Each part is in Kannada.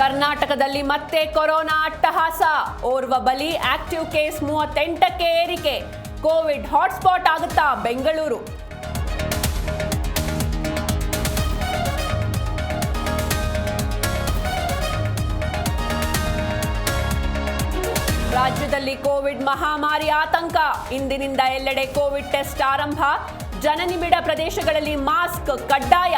ಕರ್ನಾಟಕದಲ್ಲಿ ಮತ್ತೆ ಕೊರೋನಾ ಅಟ್ಟಹಾಸ. ಓರ್ವ ಬಲಿ, ಆಕ್ಟಿವ್ ಕೇಸ್ 38ಕ್ಕೆ ಏರಿಕೆ. ಕೋವಿಡ್ ಹಾಟ್ಸ್ಪಾಟ್ ಆಗುತ್ತಾ ಬೆಂಗಳೂರು? ರಾಜ್ಯದಲ್ಲಿ ಕೋವಿಡ್ ಮಹಾಮಾರಿ ಆತಂಕ. ಇಂದಿನಿಂದ ಎಲ್ಲೆಡೆ ಕೋವಿಡ್ ಟೆಸ್ಟ್ ಆರಂಭ. ಜನನಿಬಿಡ ಪ್ರದೇಶಗಳಲ್ಲಿ ಮಾಸ್ಕ್ ಕಡ್ಡಾಯ.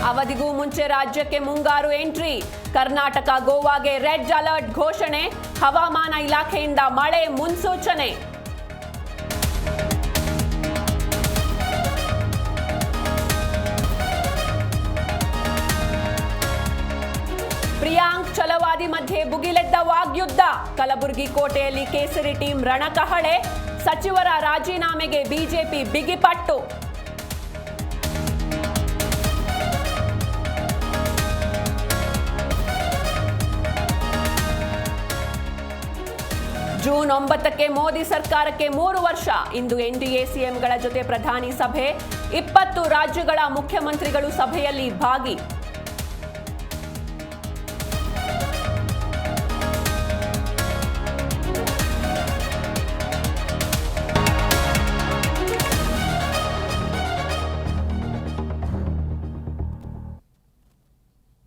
ಅವಧಿಗೂ ಮುಂಚೆ ರಾಜ್ಯಕ್ಕೆ ಮುಂಗಾರು ಎಂಟ್ರಿ. ಕರ್ನಾಟಕ, ಗೋವಾಗೆ ರೆಡ್ ಅಲರ್ಟ್ ಘೋಷಣೆ. ಹವಾಮಾನ ಇಲಾಖೆಯಿಂದ ಮಳೆ ಮುನ್ಸೂಚನೆ. ಪ್ರಿಯಾಂಕ್ ಛಲವಾದಿ ಮಧ್ಯೆ ಭುಗಿಲೆದ್ದ ವಾಗ್ಯುದ್ಧ. ಕಲಬುರಗಿ ಕೋಟೆಯಲ್ಲಿ ಕೇಸರಿ ಟೀಮ್ ರಣಕಹಳೆ. ಸಚಿವರ ರಾಜೀನಾಮೆಗೆ ಬಿಜೆಪಿ ಬಿಗಿಪಟ್ಟು. ಜೂನ್ 9ಕ್ಕೆ ಮೋದಿ ಸರ್ಕಾರಕ್ಕೆ 3 ವರ್ಷ. ಇಂದು ಎನ್ಡಿಎ ಸಿಎಂಗಳ ಜೊತೆ ಪ್ರಧಾನಿ ಸಭೆ. 20 ರಾಜ್ಯಗಳ ಮುಖ್ಯಮಂತ್ರಿಗಳು ಸಭೆಯಲ್ಲಿ ಭಾಗಿ.